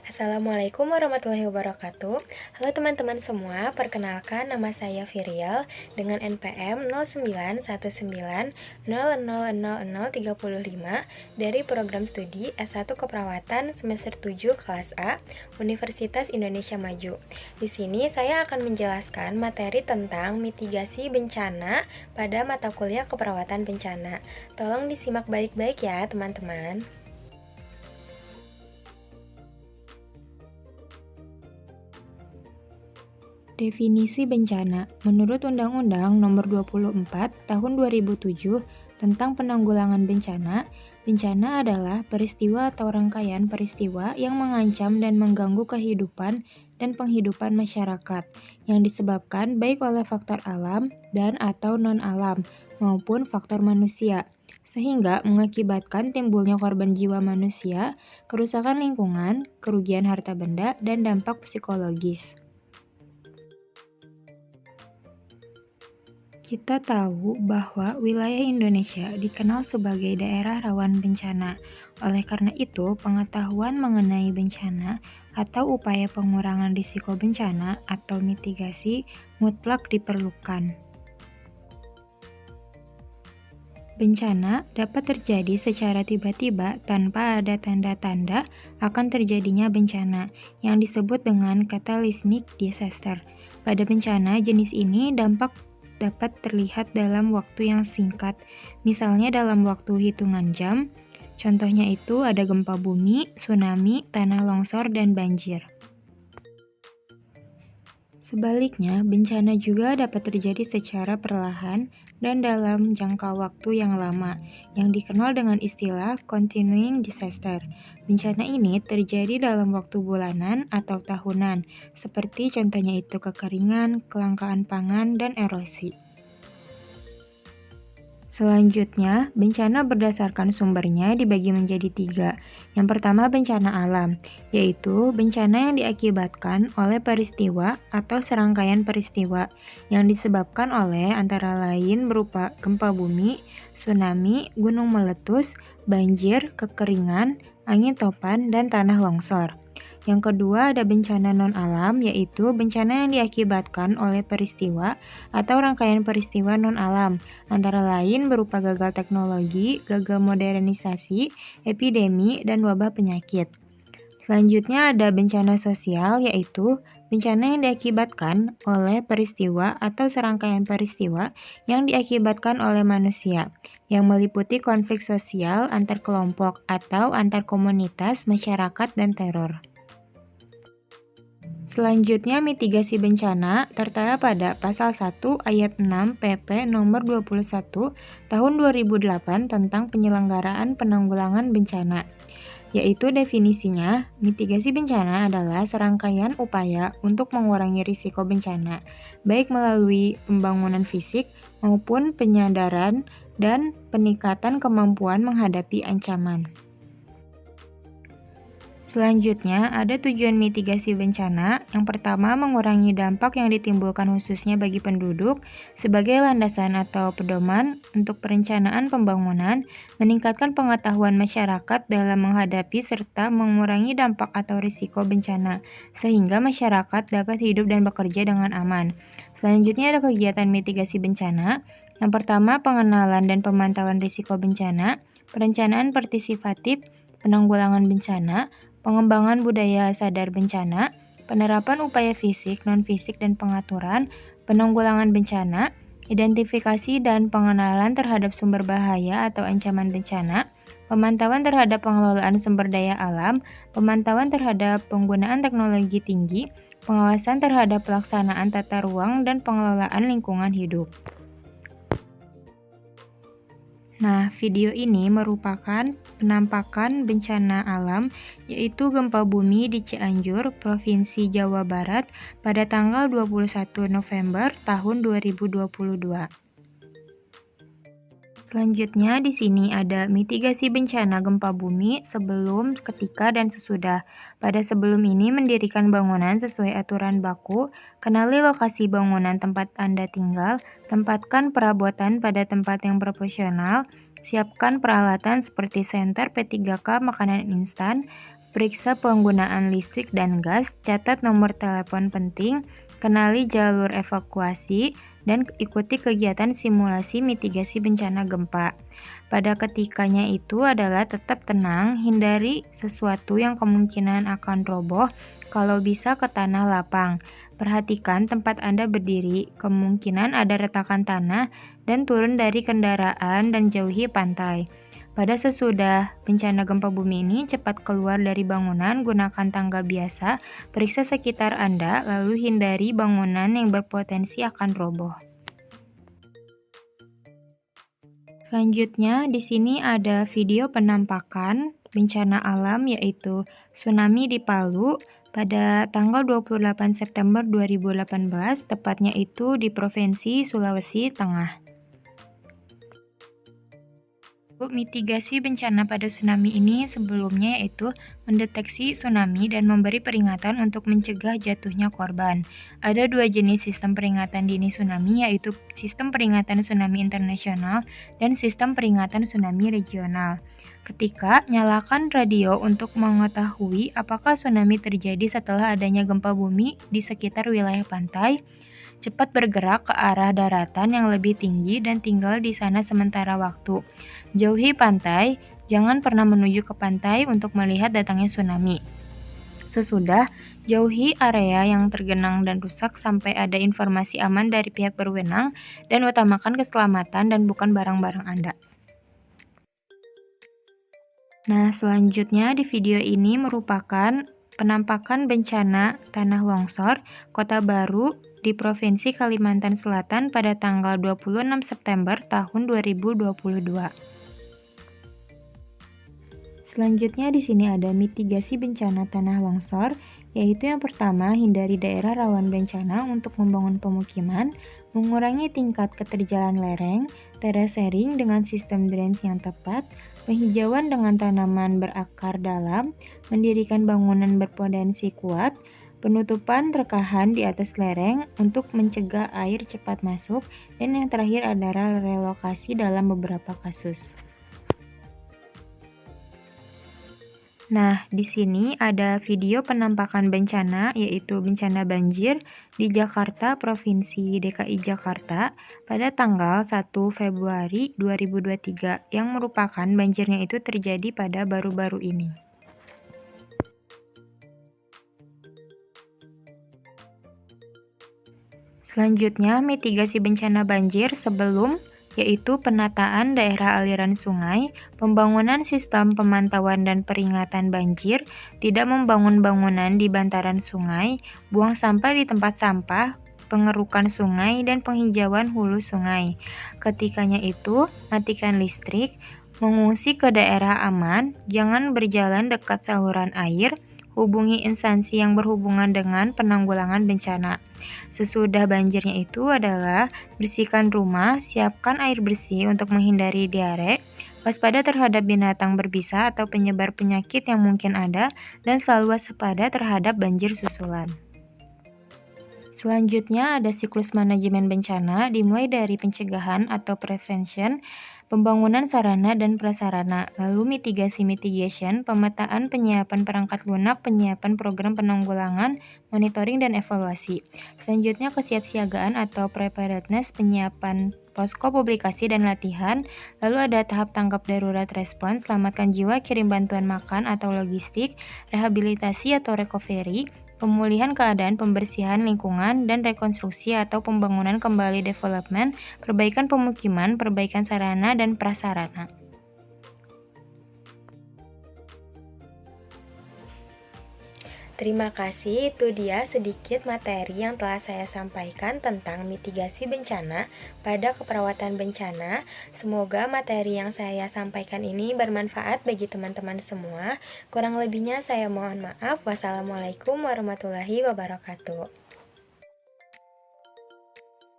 Assalamualaikum warahmatullahi wabarakatuh. Halo teman-teman semua, perkenalkan nama saya Virial dengan NPM 0919000035 dari program studi S1 Keperawatan semester 7 kelas A Universitas Indonesia Maju. Di sini saya akan menjelaskan materi tentang mitigasi bencana pada mata kuliah keperawatan bencana. Tolong disimak baik-baik ya teman-teman. Definisi bencana. Menurut Undang-Undang Nomor 24 Tahun 2007 tentang Penanggulangan Bencana, bencana adalah peristiwa atau rangkaian peristiwa yang mengancam dan mengganggu kehidupan dan penghidupan masyarakat yang disebabkan baik oleh faktor alam dan atau non-alam maupun faktor manusia, sehingga mengakibatkan timbulnya korban jiwa manusia, kerusakan lingkungan, kerugian harta benda, dan dampak psikologis. Kita tahu bahwa wilayah Indonesia dikenal sebagai daerah rawan bencana. Oleh karena itu, pengetahuan mengenai bencana atau upaya pengurangan risiko bencana atau mitigasi mutlak diperlukan. Bencana dapat terjadi secara tiba-tiba tanpa ada tanda-tanda akan terjadinya bencana, yang disebut dengan cataclysmic disaster. Pada bencana jenis ini, dampak dapat terlihat dalam waktu yang singkat, misalnya dalam waktu hitungan jam. Contohnya itu ada gempa bumi, tsunami, tanah longsor, dan banjir. Sebaliknya, bencana juga dapat terjadi secara perlahan dan dalam jangka waktu yang lama, yang dikenal dengan istilah continuing disaster. Bencana ini terjadi dalam waktu bulanan atau tahunan, seperti contohnya itu kekeringan, kelangkaan pangan, dan erosi. Selanjutnya, bencana berdasarkan sumbernya dibagi menjadi 3. Yang pertama, bencana alam, yaitu bencana yang diakibatkan oleh peristiwa atau serangkaian peristiwa yang disebabkan oleh antara lain berupa gempa bumi, tsunami, gunung meletus, banjir, kekeringan, angin topan, dan tanah longsor. Yang kedua ada bencana non-alam, yaitu bencana yang diakibatkan oleh peristiwa atau rangkaian peristiwa non-alam, antara lain berupa gagal teknologi, gagal modernisasi, epidemi, dan wabah penyakit. Selanjutnya ada bencana sosial, yaitu bencana yang diakibatkan oleh peristiwa atau serangkaian peristiwa yang diakibatkan oleh manusia, yang meliputi konflik sosial antar kelompok atau antar komunitas, masyarakat, dan teror. Selanjutnya, mitigasi bencana tertera pada Pasal 1 Ayat 6 PP Nomor 21 Tahun 2008 tentang penyelenggaraan penanggulangan bencana, yaitu definisinya, mitigasi bencana adalah serangkaian upaya untuk mengurangi risiko bencana, baik melalui pembangunan fisik maupun penyadaran dan peningkatan kemampuan menghadapi ancaman. Selanjutnya, ada tujuan mitigasi bencana. Yang pertama, mengurangi dampak yang ditimbulkan khususnya bagi penduduk sebagai landasan atau pedoman untuk perencanaan pembangunan, meningkatkan pengetahuan masyarakat dalam menghadapi serta mengurangi dampak atau risiko bencana, sehingga masyarakat dapat hidup dan bekerja dengan aman. Selanjutnya, ada kegiatan mitigasi bencana. Yang pertama, pengenalan dan pemantauan risiko bencana, perencanaan partisipatif, penanggulangan bencana, pengembangan budaya sadar bencana, penerapan upaya fisik, non-fisik, dan pengaturan, penanggulangan bencana, identifikasi dan pengenalan terhadap sumber bahaya atau ancaman bencana, pemantauan terhadap pengelolaan sumber daya alam, pemantauan terhadap penggunaan teknologi tinggi, pengawasan terhadap pelaksanaan tata ruang, dan pengelolaan lingkungan hidup. Nah, video ini merupakan penampakan bencana alam, yaitu gempa bumi di Cianjur, Provinsi Jawa Barat pada tanggal 21 November tahun 2022. Selanjutnya di sini ada mitigasi bencana gempa bumi sebelum, ketika, dan sesudah. Pada sebelum ini mendirikan bangunan sesuai aturan baku, kenali lokasi bangunan tempat Anda tinggal, tempatkan perabotan pada tempat yang proporsional, siapkan peralatan seperti senter, P3K, makanan instan, periksa penggunaan listrik dan gas, catat nomor telepon penting, kenali jalur evakuasi, dan ikuti kegiatan simulasi mitigasi bencana gempa. Pada ketikanya itu adalah tetap tenang, hindari sesuatu yang kemungkinan akan roboh, kalau bisa ke tanah lapang. Perhatikan tempat Anda berdiri, kemungkinan ada retakan tanah, dan turun dari kendaraan dan jauhi pantai. Pada sesudah bencana gempa bumi ini, cepat keluar dari bangunan, gunakan tangga biasa, periksa sekitar Anda, lalu hindari bangunan yang berpotensi akan roboh. Selanjutnya, di sini ada video penampakan bencana alam yaitu tsunami di Palu pada tanggal 28 September 2018, tepatnya itu di Provinsi Sulawesi Tengah. Mitigasi bencana pada tsunami ini sebelumnya yaitu mendeteksi tsunami dan memberi peringatan untuk mencegah jatuhnya korban. Ada dua jenis sistem peringatan dini tsunami, yaitu sistem peringatan tsunami internasional dan sistem peringatan tsunami regional. Ketika nyalakan radio untuk mengetahui apakah tsunami terjadi setelah adanya gempa bumi di sekitar wilayah pantai. Cepat bergerak ke arah daratan yang lebih tinggi dan tinggal di sana sementara waktu. Jauhi pantai, jangan pernah menuju ke pantai untuk melihat datangnya tsunami. Sesudah, jauhi area yang tergenang dan rusak sampai ada informasi aman dari pihak berwenang dan utamakan keselamatan dan bukan barang-barang Anda. Nah, selanjutnya di video ini merupakan penampakan bencana tanah longsor Kota Baru di Provinsi Kalimantan Selatan pada tanggal 26 September tahun 2022. Selanjutnya di sini ada mitigasi bencana tanah longsor, yaitu yang pertama, hindari daerah rawan bencana untuk membangun pemukiman, mengurangi tingkat keterjalan lereng, terasering dengan sistem drainase yang tepat, penghijauan dengan tanaman berakar dalam, mendirikan bangunan berpotensi kuat, penutupan rekahan di atas lereng untuk mencegah air cepat masuk, dan yang terakhir adalah relokasi dalam beberapa kasus. Nah, di sini ada video penampakan bencana, yaitu bencana banjir di Jakarta, Provinsi DKI Jakarta, pada tanggal 1 Februari 2023, yang merupakan banjirnya itu terjadi pada baru-baru ini. Selanjutnya, mitigasi bencana banjir sebelum, yaitu penataan daerah aliran sungai, pembangunan sistem pemantauan dan peringatan banjir, tidak membangun bangunan di bantaran sungai, buang sampah di tempat sampah, pengerukan sungai, dan penghijauan hulu sungai. Ketikanya itu, matikan listrik, mengungsi ke daerah aman, jangan berjalan dekat saluran air, hubungi instansi yang berhubungan dengan penanggulangan bencana. Sesudah banjirnya itu adalah bersihkan rumah, siapkan air bersih untuk menghindari diare, waspada terhadap binatang berbisa atau penyebar penyakit yang mungkin ada, dan selalu waspada terhadap banjir susulan. Selanjutnya ada siklus manajemen bencana, dimulai dari pencegahan atau prevention, pembangunan sarana dan prasarana, lalu mitigation, pemetaan penyiapan perangkat lunak, penyiapan program penanggulangan, monitoring dan evaluasi. Selanjutnya kesiapsiagaan atau preparedness, penyiapan posko publikasi dan latihan, lalu ada tahap tanggap darurat respons, selamatkan jiwa, kirim bantuan makan atau logistik, rehabilitasi atau recovery, pemulihan keadaan, pembersihan lingkungan, dan rekonstruksi atau pembangunan kembali development, perbaikan pemukiman, perbaikan sarana dan prasarana. Terima kasih, itu dia sedikit materi yang telah saya sampaikan tentang mitigasi bencana pada keperawatan bencana. Semoga materi yang saya sampaikan ini bermanfaat bagi teman-teman semua. Kurang lebihnya saya mohon maaf. Wassalamualaikum warahmatullahi wabarakatuh.